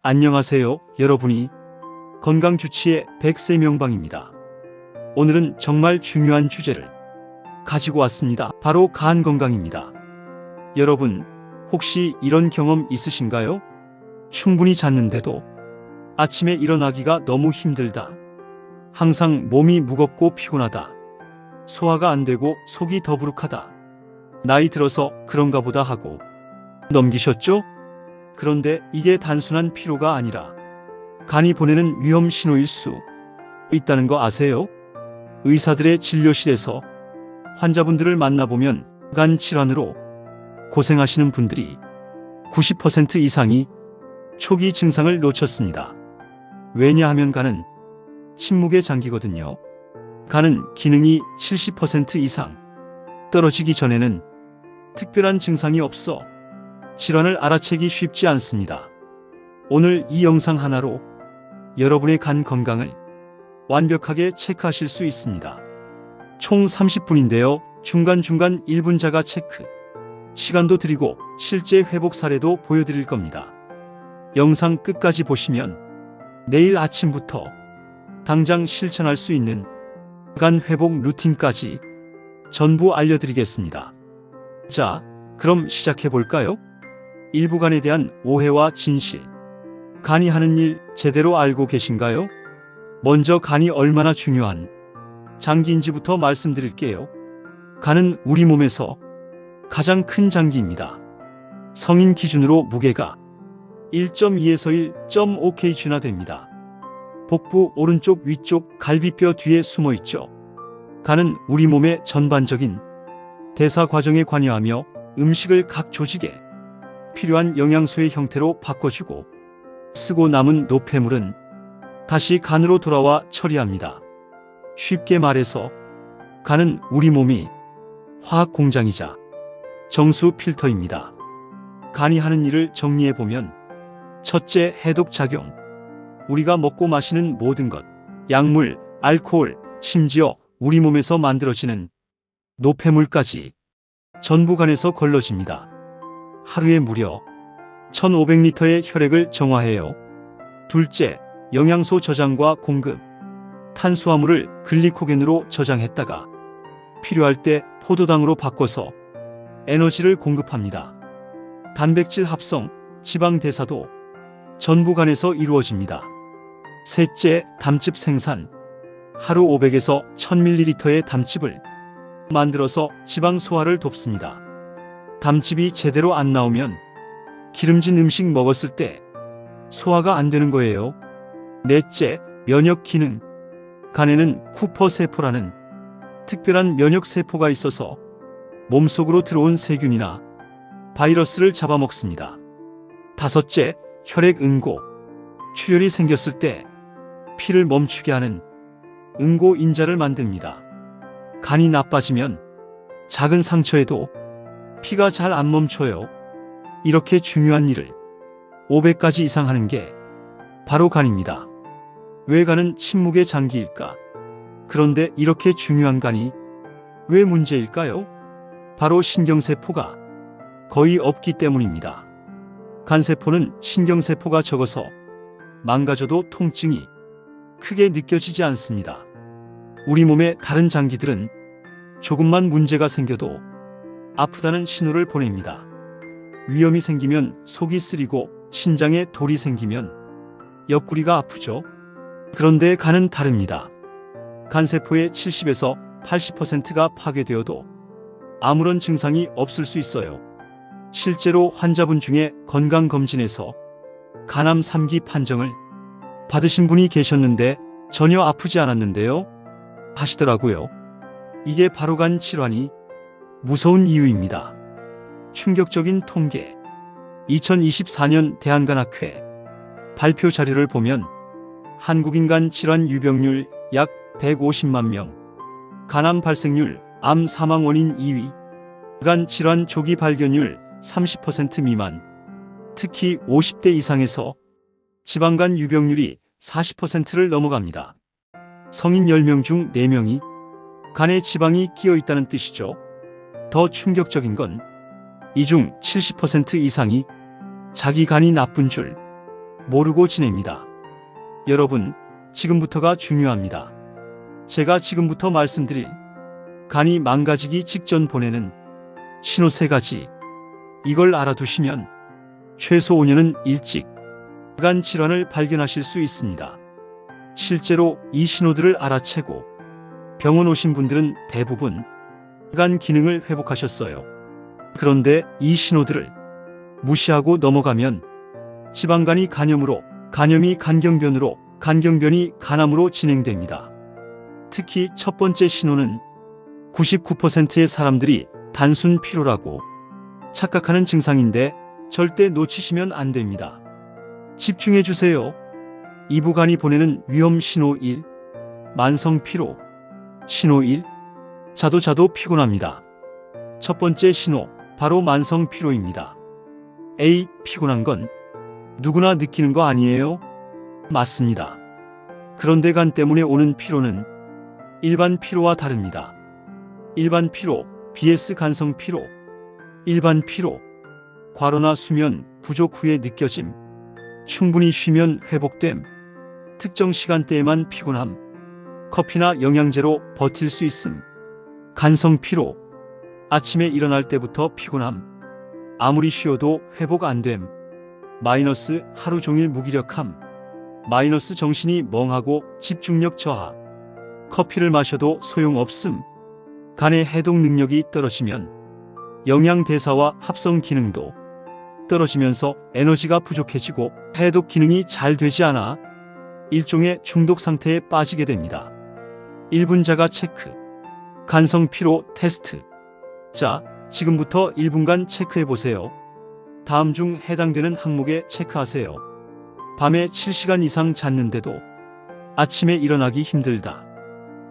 안녕하세요, 여러분이 건강주치의 100세 명방입니다. 오늘은 정말 중요한 주제를 가지고 왔습니다. 바로 간 건강입니다. 여러분, 혹시 이런 경험 있으신가요? 충분히 잤는데도 아침에 일어나기가 너무 힘들다. 항상 몸이 무겁고 피곤하다. 소화가 안 되고 속이 더부룩하다. 나이 들어서 그런가 보다 하고 넘기셨죠? 그런데 이게 단순한 피로가 아니라 간이 보내는 위험 신호일 수 있다는 거 아세요? 의사들의 진료실에서 환자분들을 만나보면 간 질환으로 고생하시는 분들이 90% 이상이 초기 증상을 놓쳤습니다. 왜냐하면 간은 침묵의 장기거든요. 간은 기능이 70% 이상 떨어지기 전에는 특별한 증상이 없어 질환을 알아채기 쉽지 않습니다. 오늘 이 영상 하나로 여러분의 간 건강을 완벽하게 체크하실 수 있습니다. 총 30분인데요. 중간중간 1분 자가 체크, 시간도 드리고 실제 회복 사례도 보여드릴 겁니다. 영상 끝까지 보시면 내일 아침부터 당장 실천할 수 있는 간 회복 루틴까지 전부 알려드리겠습니다. 자, 그럼 시작해볼까요? 일부간에 대한 오해와 진실. 간이 하는 일 제대로 알고 계신가요? 먼저 간이 얼마나 중요한 장기인지부터 말씀드릴게요. 간은 우리 몸에서 가장 큰 장기입니다. 성인 기준으로 무게가 1.2에서 1.5kg나 됩니다. 복부 오른쪽 위쪽 갈비뼈 뒤에 숨어 있죠. 간은 우리 몸의 전반적인 대사 과정에 관여하며 음식을 각 조직에 필요한 영양소의 형태로 바꿔주고 쓰고 남은 노폐물은 다시 간으로 돌아와 처리합니다. 쉽게 말해서 간은 우리 몸이 화학 공장이자 정수 필터입니다. 간이 하는 일을 정리해보면 첫째, 해독작용. 우리가 먹고 마시는 모든 것, 약물, 알코올, 심지어 우리 몸에서 만들어지는 노폐물까지 전부 간에서 걸러집니다. 하루에 무려 1500리터의 혈액을 정화해요. 둘째, 영양소 저장과 공급. 탄수화물을 글리코겐으로 저장했다가 필요할 때 포도당으로 바꿔서 에너지를 공급합니다. 단백질 합성, 지방 대사도 전부 간에서 이루어집니다. 셋째, 담즙 생산. 하루 500에서 1000ml의 담즙을 만들어서 지방 소화를 돕습니다. 담즙이 제대로 안 나오면 기름진 음식 먹었을 때 소화가 안 되는 거예요. 넷째, 면역 기능. 간에는 쿠퍼 세포라는 특별한 면역 세포가 있어서 몸속으로 들어온 세균이나 바이러스를 잡아먹습니다. 다섯째, 혈액 응고. 출혈이 생겼을 때 피를 멈추게 하는 응고 인자를 만듭니다. 간이 나빠지면 작은 상처에도 피가 잘 안 멈춰요. 이렇게 중요한 일을 500가지 이상 하는 게 바로 간입니다. 왜 간은 침묵의 장기일까? 그런데 이렇게 중요한 간이 왜 문제일까요? 바로 신경세포가 거의 없기 때문입니다. 간세포는 신경세포가 적어서 망가져도 통증이 크게 느껴지지 않습니다. 우리 몸의 다른 장기들은 조금만 문제가 생겨도 아프다는 신호를 보냅니다. 위염이 생기면 속이 쓰리고 신장에 돌이 생기면 옆구리가 아프죠. 그런데 간은 다릅니다. 간세포의 70에서 80%가 파괴되어도 아무런 증상이 없을 수 있어요. 실제로 환자분 중에 건강검진에서 간암 3기 판정을 받으신 분이 계셨는데 전혀 아프지 않았는데요 하시더라고요. 이게 바로 간 질환이 무서운 이유입니다. 충격적인 통계. 2024년 대한간학회 발표 자료를 보면 한국인 간 질환 유병률 약 150만 명, 간암 발생률, 암 사망 원인 2위, 간 질환 조기 발견율 30% 미만, 특히 50대 이상에서 지방간 유병률이 40%를 넘어갑니다. 성인 10명 중 4명이 간에 지방이 끼어 있다는 뜻이죠. 더 충격적인 건 이 중 70% 이상이 자기 간이 나쁜 줄 모르고 지냅니다. 여러분, 지금부터가 중요합니다. 제가 지금부터 말씀드릴 간이 망가지기 직전 보내는 신호 3가지. 이걸 알아두시면 최소 5년은 일찍 간 질환을 발견하실 수 있습니다. 실제로 이 신호들을 알아채고 병원 오신 분들은 대부분 간 기능을 회복하셨어요. 그런데 이 신호들을 무시하고 넘어가면 지방간이 간염으로, 간염이 간경변으로, 간경변이 간암으로 진행됩니다. 특히 첫 번째 신호는 99%의 사람들이 단순 피로라고 착각하는 증상인데 절대 놓치시면 안 됩니다. 집중해 주세요. 이부간이 보내는 위험 신호 1. 만성 피로. 신호 1. 자도 피곤합니다. 첫 번째 신호, 바로 만성 피로입니다. A. 피곤한 건 누구나 느끼는 거 아니에요? 맞습니다. 그런데 간 때문에 오는 피로는 일반 피로와 다릅니다. 일반 피로, vs 간성 피로. 일반 피로, 과로나 수면 부족 후에 느껴짐. 충분히 쉬면 회복됨. 특정 시간대에만 피곤함. 커피나 영양제로 버틸 수 있음. 간성 피로, 아침에 일어날 때부터 피곤함. 아무리 쉬어도 회복 안 됨. 마이너스 하루 종일 무기력함. 마이너스 정신이 멍하고 집중력 저하. 커피를 마셔도 소용없음. 간의 해독 능력이 떨어지면 영양 대사와 합성 기능도 떨어지면서 에너지가 부족해지고 해독 기능이 잘 되지 않아 일종의 중독 상태에 빠지게 됩니다. 1분 자가 체크. 간성 피로 테스트. 자, 지금부터 1분간 체크해 보세요. 다음 중 해당되는 항목에 체크하세요. 밤에 7시간 이상 잤는데도 아침에 일어나기 힘들다.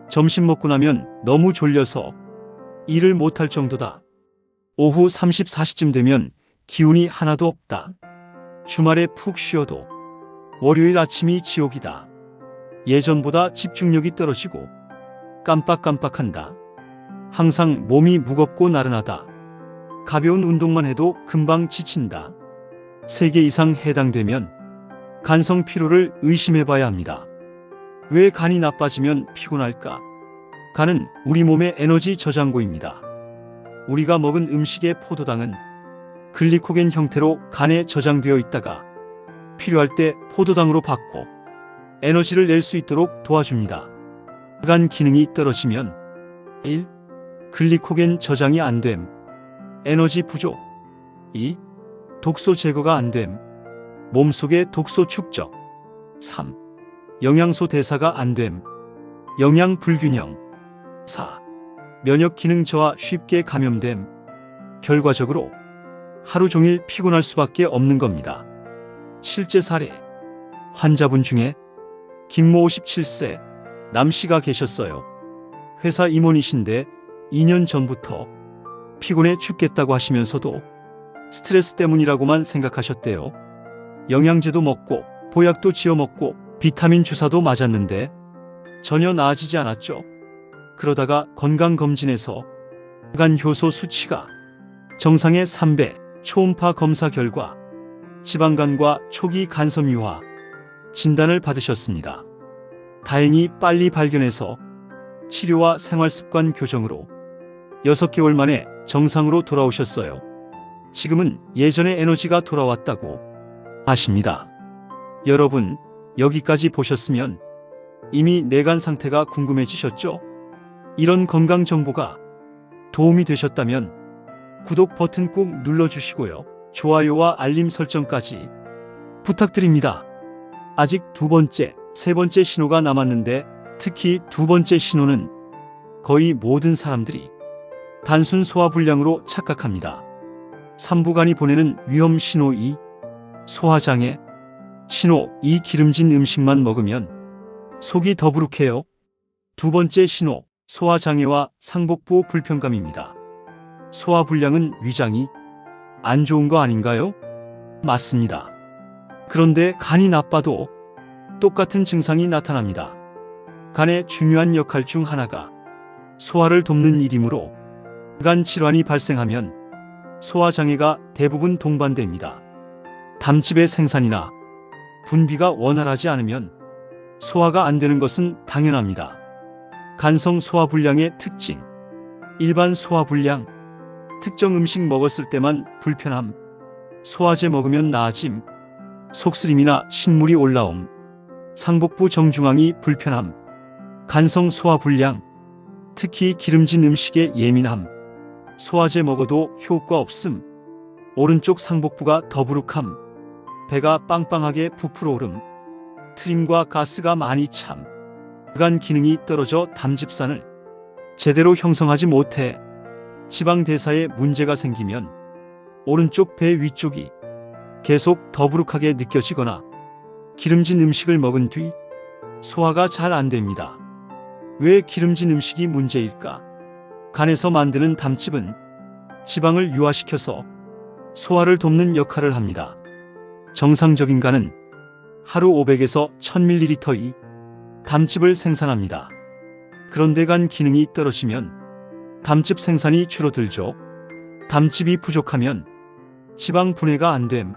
점심 먹고 나면 너무 졸려서 일을 못할 정도다. 오후 34시쯤 되면 기운이 하나도 없다. 주말에 푹 쉬어도 월요일 아침이 지옥이다. 예전보다 집중력이 떨어지고 깜빡깜빡한다. 항상 몸이 무겁고 나른하다. 가벼운 운동만 해도 금방 지친다. 3개 이상 해당되면 간성 피로를 의심해 봐야 합니다. 왜 간이 나빠지면 피곤할까? 간은 우리 몸의 에너지 저장고입니다. 우리가 먹은 음식의 포도당은 글리코겐 형태로 간에 저장되어 있다가 필요할 때 포도당으로 바꿔 에너지를 낼 수 있도록 도와줍니다. 간 기능이 떨어지면 1. 글리코겐 저장이 안 됨. 에너지 부족. 2. 독소 제거가 안 됨. 몸속의 독소 축적. 3. 영양소 대사가 안 됨. 영양 불균형. 4. 면역 기능 저하 쉽게 감염됨. 결과적으로 하루 종일 피곤할 수밖에 없는 겁니다. 실제 사례. 환자분 중에 김모 57세 남씨가 계셨어요. 회사 임원이신데 2년 전부터 피곤해 죽겠다고 하시면서도 스트레스 때문이라고만 생각하셨대요. 영양제도 먹고 보약도 지어 먹고 비타민 주사도 맞았는데 전혀 나아지지 않았죠. 그러다가 건강검진에서 간 효소 수치가 정상의 3배, 초음파 검사 결과 지방간과 초기 간섬 유화 진단을 받으셨습니다. 다행히 빨리 발견해서 치료와 생활습관 교정으로 6개월 만에 정상으로 돌아오셨어요. 지금은 예전의 에너지가 돌아왔다고 하십니다. 여러분, 여기까지 보셨으면 이미 내간 상태가 궁금해지셨죠? 이런 건강 정보가 도움이 되셨다면 구독 버튼 꾹 눌러주시고요. 좋아요와 알림 설정까지 부탁드립니다. 아직 2번째, 3번째 신호가 남았는데 특히 2번째 신호는 거의 모든 사람들이 단순 소화불량으로 착각합니다. 3부간이 보내는 위험 신호 2, 소화장애. 신호 2, 기름진 음식만 먹으면 속이 더부룩해요. 2번째 신호, 소화장애와 상복부 불편감입니다. 소화불량은 위장이 안 좋은 거 아닌가요? 맞습니다. 그런데 간이 나빠도 똑같은 증상이 나타납니다. 간의 중요한 역할 중 하나가 소화를 돕는 일이므로 간 질환이 발생하면 소화장애가 대부분 동반됩니다. 담즙의 생산이나 분비가 원활하지 않으면 소화가 안 되는 것은 당연합니다. 간성 소화불량의 특징. 일반 소화불량. 특정 음식 먹었을 때만 불편함. 소화제 먹으면 나아짐. 속쓰림이나 신물이 올라옴. 상복부 정중앙이 불편함. 간성 소화불량. 특히 기름진 음식에 예민함. 소화제 먹어도 효과 없음. 오른쪽 상복부가 더부룩함. 배가 빵빵하게 부풀어 오름. 트림과 가스가 많이 참. 간 기능이 떨어져 담즙산을 제대로 형성하지 못해 지방 대사에 문제가 생기면 오른쪽 배 위쪽이 계속 더부룩하게 느껴지거나 기름진 음식을 먹은 뒤 소화가 잘 안 됩니다. 왜 기름진 음식이 문제일까? 간에서 만드는 담즙은 지방을 유화시켜서 소화를 돕는 역할을 합니다. 정상적인 간은 하루 500에서 1000ml의 담즙을 생산합니다. 그런데 간 기능이 떨어지면 담즙 생산이 줄어들죠. 담즙이 부족하면 지방 분해가 안 됨.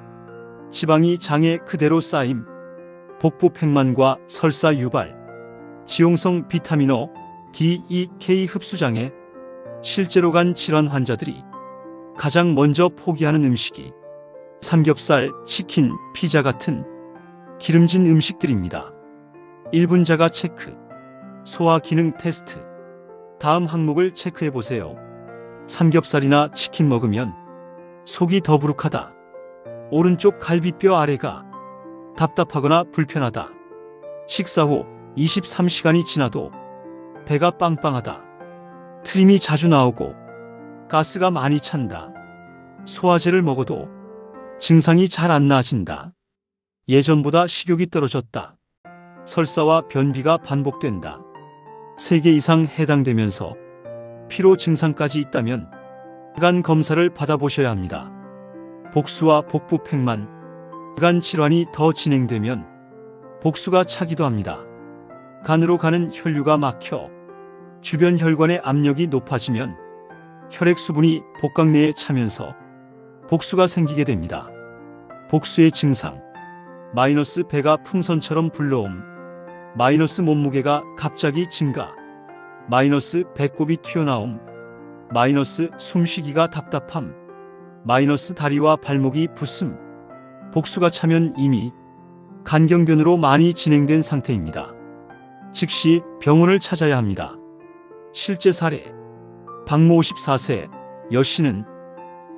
지방이 장에 그대로 쌓임. 복부 팽만과 설사 유발, 지용성 비타민O, D, E, K 흡수장애. 실제로 간 질환 환자들이 가장 먼저 포기하는 음식이 삼겹살, 치킨, 피자 같은 기름진 음식들입니다. 1분 자가 체크. 소화 기능 테스트. 다음 항목을 체크해 보세요. 삼겹살이나 치킨 먹으면 속이 더부룩하다. 오른쪽 갈비뼈 아래가 답답하거나 불편하다. 식사 후 23시간이 지나도 배가 빵빵하다. 트림이 자주 나오고 가스가 많이 찬다. 소화제를 먹어도 증상이 잘 안 나아진다. 예전보다 식욕이 떨어졌다. 설사와 변비가 반복된다. 3개 이상 해당되면서 피로 증상까지 있다면 간 검사를 받아보셔야 합니다. 복수와 복부 팽만, 간 질환이 더 진행되면 복수가 차기도 합니다. 간으로 가는 혈류가 막혀 주변 혈관의 압력이 높아지면 혈액 수분이 복강 내에 차면서 복수가 생기게 됩니다. 복수의 증상. 마이너스 배가 풍선처럼 불러옴. 마이너스 몸무게가 갑자기 증가. 마이너스 배꼽이 튀어나옴. 마이너스 숨쉬기가 답답함. 마이너스 다리와 발목이 부슴. 복수가 차면 이미 간경변으로 많이 진행된 상태입니다. 즉시 병원을 찾아야 합니다. 실제 사례. 박모 54세 여씨는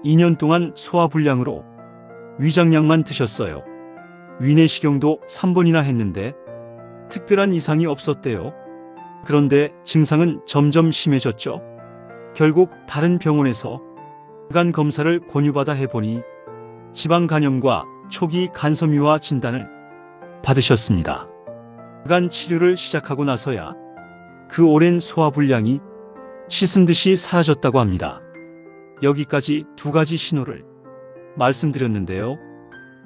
2년 동안 소화불량으로 위장약만 드셨어요. 위내시경도 3번이나 했는데 특별한 이상이 없었대요. 그런데 증상은 점점 심해졌죠. 결국 다른 병원에서 간 검사를 권유받아 해보니 지방간염과 초기 간섬유화 진단을 받으셨습니다. 간 치료를 시작하고 나서야 그 오랜 소화불량이 씻은 듯이 사라졌다고 합니다. 여기까지 2가지 신호를 말씀드렸는데요.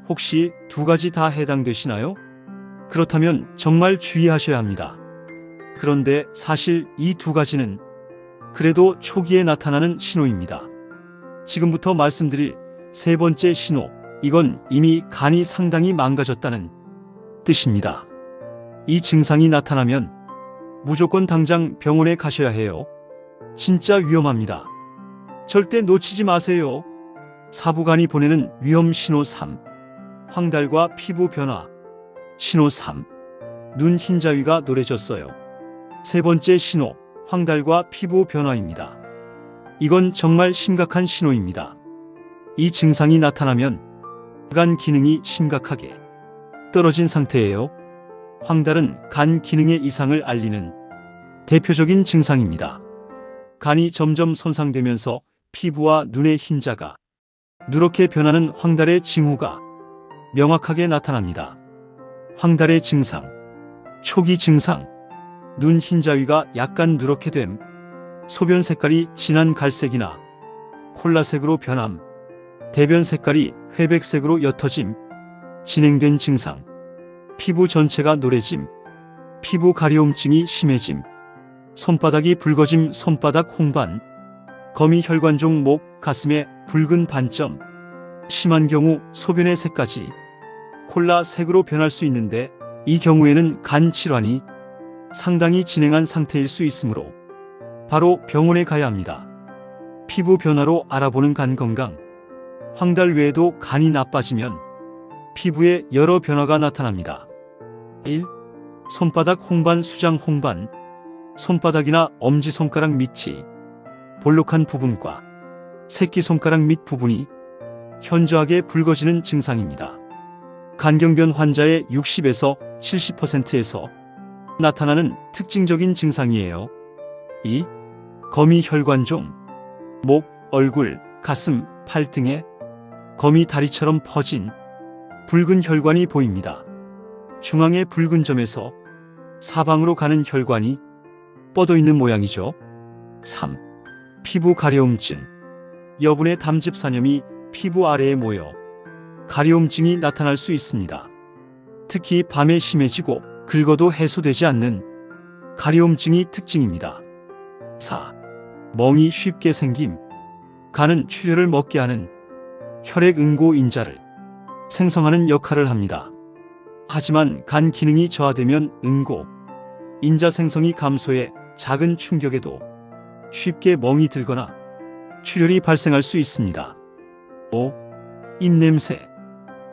혹시 2가지 다 해당되시나요? 그렇다면 정말 주의하셔야 합니다. 그런데 사실 이 2가지는 그래도 초기에 나타나는 신호입니다. 지금부터 말씀드릴 3번째 신호, 이건 이미 간이 상당히 망가졌다는 뜻입니다. 이 증상이 나타나면 무조건 당장 병원에 가셔야 해요. 진짜 위험합니다. 절대 놓치지 마세요. 사부간이 보내는 위험 신호 3. 황달과 피부 변화. 신호 3. 눈 흰자위가 노래졌어요. 3번째 신호, 황달과 피부 변화입니다. 이건 정말 심각한 신호입니다. 이 증상이 나타나면 간 기능이 심각하게 떨어진 상태예요. 황달은 간 기능의 이상을 알리는 대표적인 증상입니다. 간이 점점 손상되면서 피부와 눈의 흰자가 누렇게 변하는 황달의 징후가 명확하게 나타납니다. 황달의 증상. 초기 증상. 눈 흰자위가 약간 누렇게 됨. 소변 색깔이 진한 갈색이나 콜라색으로 변함. 대변 색깔이 회백색으로 옅어짐. 진행된 증상. 피부 전체가 노래짐. 피부 가려움증이 심해짐. 손바닥이 붉어짐. 손바닥 홍반. 거미 혈관종 목, 가슴에 붉은 반점. 심한 경우 소변의 색까지 콜라색으로 변할 수 있는데 이 경우에는 간 질환이 상당히 진행한 상태일 수 있으므로 바로 병원에 가야 합니다. 피부 변화로 알아보는 간 건강. 황달 외에도 간이 나빠지면 피부에 여러 변화가 나타납니다. 1. 손바닥 홍반, 수장 홍반. 손바닥이나 엄지손가락 밑이 볼록한 부분과 새끼손가락 밑 부분이 현저하게 붉어지는 증상입니다. 간경변 환자의 60에서 70%에서 나타나는 특징적인 증상이에요. 2. 거미 혈관종. 목, 얼굴, 가슴, 팔 등에 거미 다리처럼 퍼진 붉은 혈관이 보입니다. 중앙의 붉은 점에서 사방으로 가는 혈관이 뻗어 있는 모양이죠. 3. 피부 가려움증. 여분의 담즙산염이 피부 아래에 모여 가려움증이 나타날 수 있습니다. 특히 밤에 심해지고 긁어도 해소되지 않는 가려움증이 특징입니다. 4. 멍이 쉽게 생김. 간은 출혈을 먹게 하는 혈액 응고 인자를 생성하는 역할을 합니다. 하지만 간 기능이 저하되면 응고 인자 생성이 감소해 작은 충격에도 쉽게 멍이 들거나 출혈이 발생할 수 있습니다. 5. 입냄새.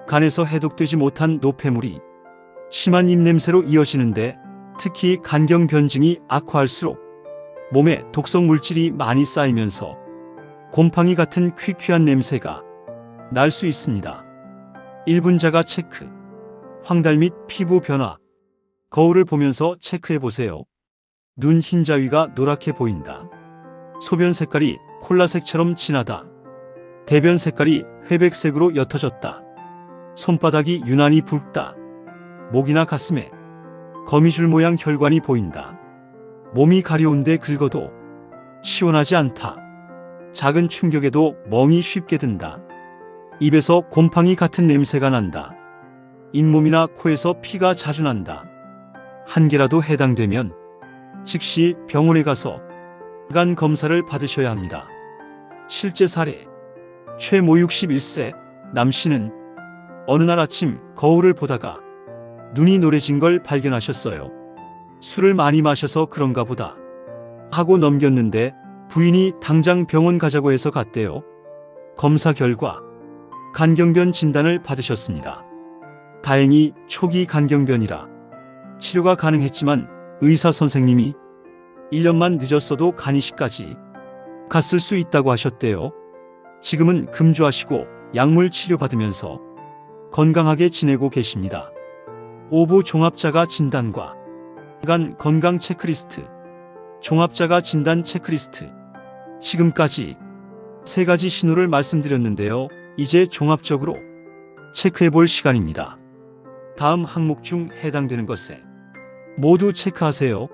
간에서 해독되지 못한 노폐물이 심한 입냄새로 이어지는데 특히 간경변증이 악화할수록 몸에 독성 물질이 많이 쌓이면서 곰팡이 같은 퀴퀴한 냄새가 날 수 있습니다. 1분 자가 체크. 황달 및 피부 변화. 거울을 보면서 체크해 보세요. 눈 흰자위가 노랗게 보인다. 소변 색깔이 콜라색처럼 진하다. 대변 색깔이 회백색으로 옅어졌다. 손바닥이 유난히 붉다. 목이나 가슴에 거미줄 모양 혈관이 보인다. 몸이 가려운데 긁어도 시원하지 않다. 작은 충격에도 멍이 쉽게 든다. 입에서 곰팡이 같은 냄새가 난다. 잇몸이나 코에서 피가 자주 난다. 한 개라도 해당되면 즉시 병원에 가서 간 검사를 받으셔야 합니다. 실제 사례. 최모 61세 남씨는 어느 날 아침 거울을 보다가 눈이 노래진 걸 발견하셨어요. 술을 많이 마셔서 그런가 보다 하고 넘겼는데 부인이 당장 병원 가자고 해서 갔대요. 검사 결과 간경변 진단을 받으셨습니다. 다행히 초기 간경변이라 치료가 가능했지만 의사 선생님이 1년만 늦었어도 간이식까지 갔을 수 있다고 하셨대요. 지금은 금주하시고 약물 치료받으면서 건강하게 지내고 계십니다. 5부 종합자가 진단과 간 건강 체크리스트. 종합자가 진단 체크리스트. 지금까지 3가지 신호를 말씀드렸는데요. 이제 종합적으로 체크해 볼 시간입니다. 다음 항목 중 해당되는 것에 모두 체크하세요.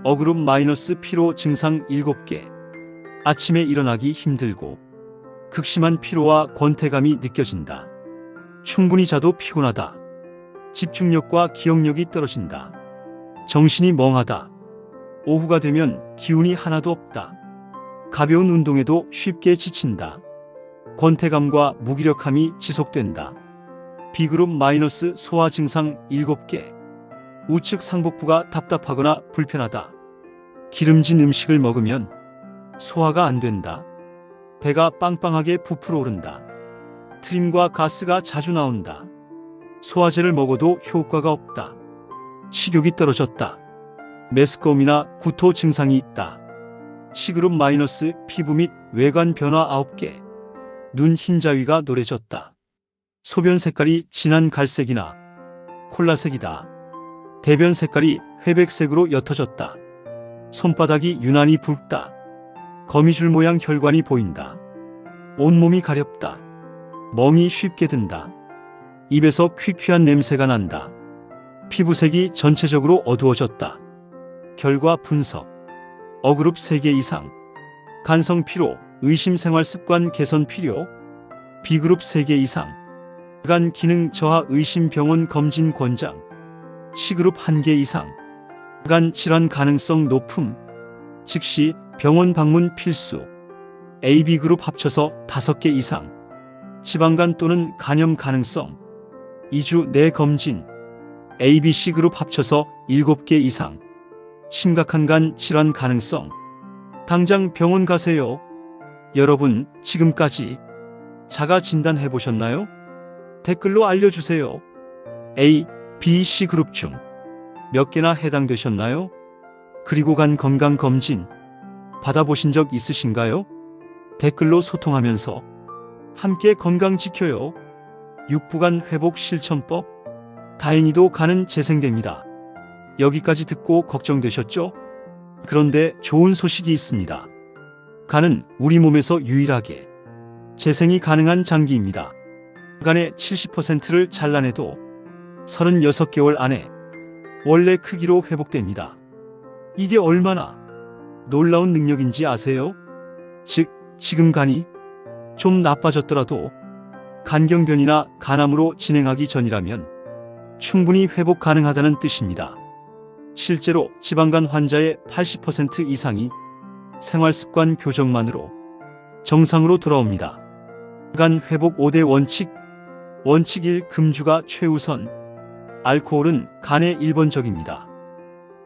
어그룹 마이너스 피로 증상 7개. 아침에 일어나기 힘들고 극심한 피로와 권태감이 느껴진다. 충분히 자도 피곤하다. 집중력과 기억력이 떨어진다. 정신이 멍하다. 오후가 되면 기운이 하나도 없다. 가벼운 운동에도 쉽게 지친다. 권태감과 무기력함이 지속된다. B그룹 마이너스 소화 증상 7개. 우측 상복부가 답답하거나 불편하다. 기름진 음식을 먹으면 소화가 안 된다. 배가 빵빵하게 부풀어 오른다. 트림과 가스가 자주 나온다. 소화제를 먹어도 효과가 없다. 식욕이 떨어졌다. 메스꺼움이나 구토 증상이 있다. C그룹 마이너스 피부 및 외관 변화 9개. 눈 흰자위가 노래졌다. 소변 색깔이 진한 갈색이나 콜라색이다. 대변 색깔이 회백색으로 옅어졌다. 손바닥이 유난히 붉다. 거미줄 모양 혈관이 보인다. 온몸이 가렵다. 멍이 쉽게 든다. 입에서 퀴퀴한 냄새가 난다. 피부색이 전체적으로 어두워졌다. 결과 분석. O그룹 3개 이상. 간성 피로, 의심 생활 습관 개선 필요. B그룹 3개 이상. 간 기능 저하 의심 병원 검진 권장. C그룹 1개 이상. 간 질환 가능성 높음. 즉시 병원 방문 필수. A, B그룹 합쳐서 5개 이상. 지방간 또는 간염 가능성. 2주 내 검진. ABC 그룹 합쳐서 7개 이상. 심각한 간 질환 가능성. 당장 병원 가세요. 여러분, 지금까지 자가 진단해 보셨나요? 댓글로 알려주세요. A, B, C 그룹 중 몇 개나 해당되셨나요? 그리고 간 건강 검진 받아보신 적 있으신가요? 댓글로 소통하면서 함께 건강 지켜요. 육부간 회복 실천법. 다행히도 간은 재생됩니다. 여기까지 듣고 걱정되셨죠? 그런데 좋은 소식이 있습니다. 간은 우리 몸에서 유일하게 재생이 가능한 장기입니다. 간의 70%를 잘라내도 36개월 안에 원래 크기로 회복됩니다. 이게 얼마나 놀라운 능력인지 아세요? 즉, 지금 간이 좀 나빠졌더라도 간경변이나 간암으로 진행하기 전이라면 충분히 회복 가능하다는 뜻입니다. 실제로 지방간 환자의 80% 이상이 생활습관 교정만으로 정상으로 돌아옵니다. 간 회복 5대 원칙. 원칙 1. 금주가 최우선. 알코올은 간에 1번적입니다.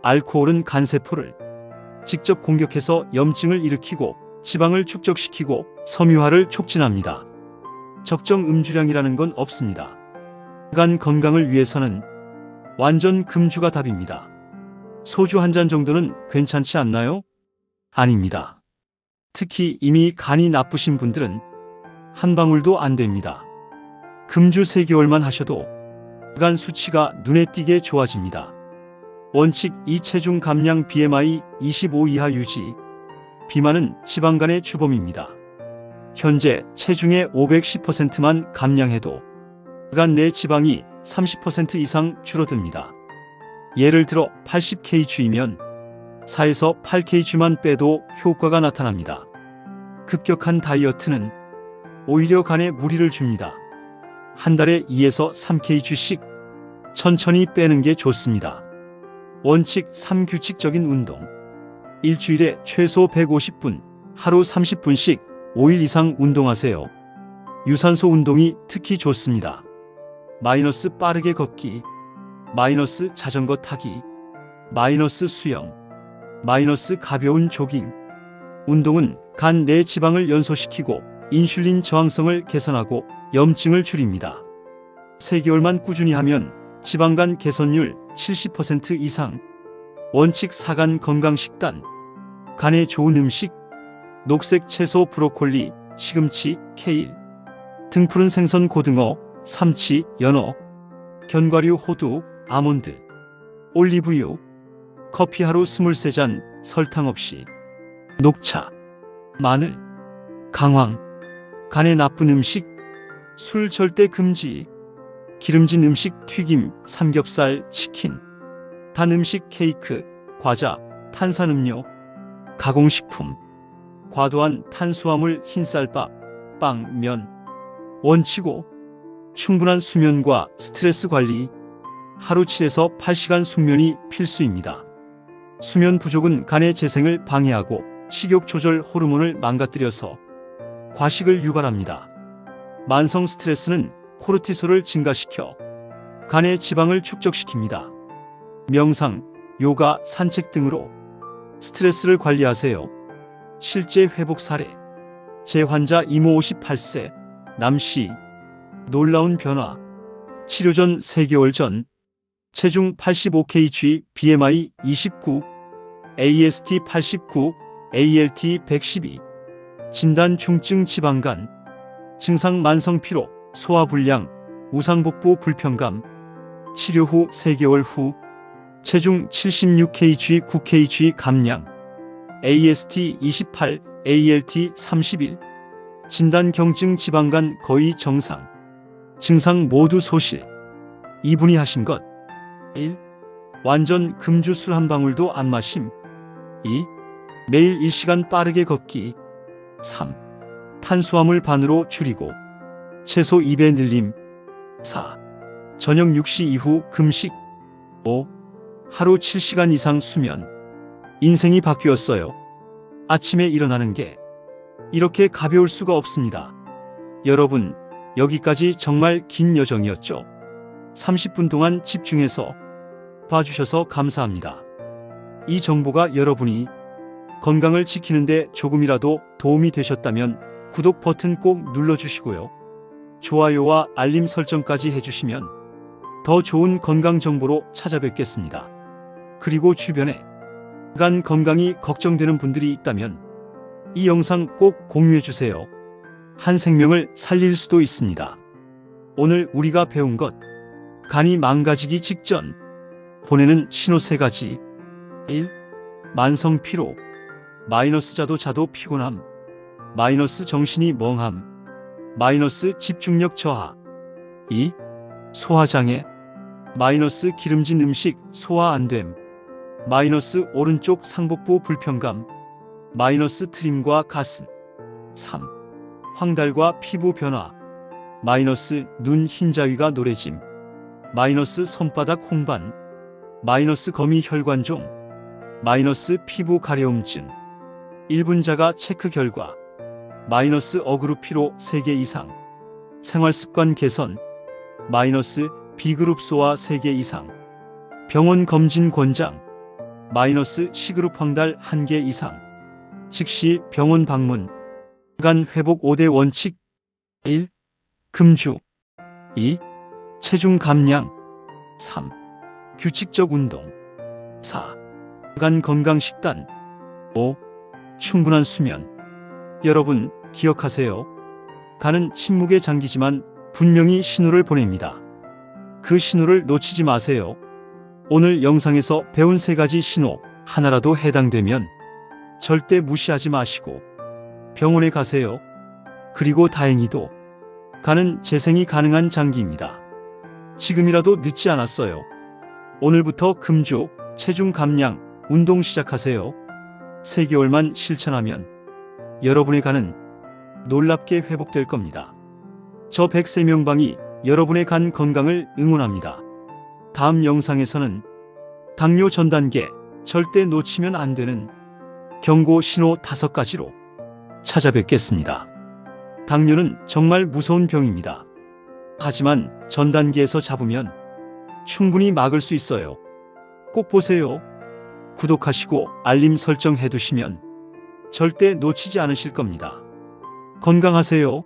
알코올은 간세포를 직접 공격해서 염증을 일으키고 지방을 축적시키고 섬유화를 촉진합니다. 적정 음주량이라는 건 없습니다. 간 건강을 위해서는 완전 금주가 답입니다. 소주 한 잔 정도는 괜찮지 않나요? 아닙니다. 특히 이미 간이 나쁘신 분들은 한 방울도 안 됩니다. 금주 3개월만 하셔도 간 수치가 눈에 띄게 좋아집니다. 원칙 2. 체중 감량 BMI 25 이하 유지. 비만은 지방간의 주범입니다. 현재 체중의 510%만 감량해도 간 내 지방이 30% 이상 줄어듭니다. 예를 들어 80kg이면 4에서 8kg만 빼도 효과가 나타납니다. 급격한 다이어트는 오히려 간에 무리를 줍니다. 한 달에 2에서 3kg씩 천천히 빼는 게 좋습니다. 원칙 3. 규칙적인 운동. 일주일에 최소 150분, 하루 30분씩 5일 이상 운동하세요. 유산소 운동이 특히 좋습니다. 마이너스 빠르게 걷기, 마이너스 자전거 타기, 마이너스 수영, 마이너스 가벼운 조깅. 운동은 간 내 지방을 연소시키고 인슐린 저항성을 개선하고 염증을 줄입니다. 3개월만 꾸준히 하면 지방간 개선율 70% 이상. 원칙 4. 간 건강 식단. 간에 좋은 음식. 녹색 채소 브로콜리, 시금치, 케일, 등푸른 생선 고등어, 삼치, 연어, 견과류 호두, 아몬드, 올리브유, 커피 하루 23잔 설탕 없이, 녹차, 마늘, 강황. 간에 나쁜 음식. 술 절대 금지. 기름진 음식 튀김, 삼겹살, 치킨, 단 음식 케이크, 과자, 탄산음료, 가공식품, 과도한 탄수화물 흰쌀밥, 빵, 면. 원칙 5. 충분한 수면과 스트레스 관리. 하루 7에서 8시간 숙면이 필수입니다. 수면 부족은 간의 재생을 방해하고 식욕 조절 호르몬을 망가뜨려서 과식을 유발합니다. 만성 스트레스는 코르티솔을 증가시켜 간의 지방을 축적시킵니다. 명상, 요가, 산책 등으로 스트레스를 관리하세요. 실제 회복 사례. 제 환자 이모 58세, 남씨. 놀라운 변화. 치료 전 3개월 전. 체중 85kg, BMI 29, AST 89, ALT 112. 진단 중증 지방간. 증상 만성 피로, 소화불량, 우상복부 불편감. 치료 후 3개월 후. 체중 76kg, 9kg 감량. AST 28, ALT 31. 진단 경증 지방간 거의 정상. 증상 모두 소실. 이분이 하신 것. 1. 완전 금주 술 한 방울도 안 마심. 2. 매일 1시간 빠르게 걷기. 3. 탄수화물 반으로 줄이고 채소 2배 늘림. 4. 저녁 6시 이후 금식. 5. 하루 7시간 이상 수면. 인생이 바뀌었어요. 아침에 일어나는 게 이렇게 가벼울 수가 없습니다. 여러분, 여기까지 정말 긴 여정이었죠? 30분 동안 집중해서 봐주셔서 감사합니다. 이 정보가 여러분이 건강을 지키는데 조금이라도 도움이 되셨다면 구독 버튼 꼭 눌러주시고요. 좋아요와 알림 설정까지 해주시면 더 좋은 건강 정보로 찾아뵙겠습니다. 그리고 주변에 간 건강이 걱정되는 분들이 있다면 이 영상 꼭 공유해주세요. 한 생명을 살릴 수도 있습니다. 오늘 우리가 배운 것, 간이 망가지기 직전 보내는 신호 3가지. 1. 만성 피로. 자도 피곤함. 정신이 멍함. 집중력 저하. 2. 소화장애. 기름진 음식 소화 안됨. 오른쪽 상복부 불편감. 트림과 가슴. 3. 황달과 피부 변화. 눈 흰자위가 노래짐. 손바닥 홍반. 거미 혈관종. 피부 가려움증. 1분 자가 체크 결과 어그로 피로 3개 이상. 생활습관 개선 B그룹 소화 3개 이상. 병원 검진 권장 C그룹 황달 1개 이상. 즉시 병원 방문. 간 회복 5대 원칙. 1. 금주. 2. 체중 감량. 3. 규칙적 운동. 4. 간 건강 식단. 5. 충분한 수면. 여러분 기억하세요. 간은 침묵의 장기지만 분명히 신호를 보냅니다. 그 신호를 놓치지 마세요. 오늘 영상에서 배운 3가지 신호 하나라도 해당되면 절대 무시하지 마시고 병원에 가세요. 그리고 다행히도 간은 재생이 가능한 장기입니다. 지금이라도 늦지 않았어요. 오늘부터 금주, 체중 감량, 운동 시작하세요. 3개월만 실천하면 여러분의 간은 놀랍게 회복될 겁니다. 저 103명방이 여러분의 간 건강을 응원합니다. 다음 영상에서는 당뇨 전 단계, 절대 놓치면 안 되는 경고 신호 5가지로 찾아뵙겠습니다. 당뇨는 정말 무서운 병입니다. 하지만 전 단계에서 잡으면 충분히 막을 수 있어요. 꼭 보세요. 구독하시고 알림 설정 해두시면 절대 놓치지 않으실 겁니다. 건강하세요.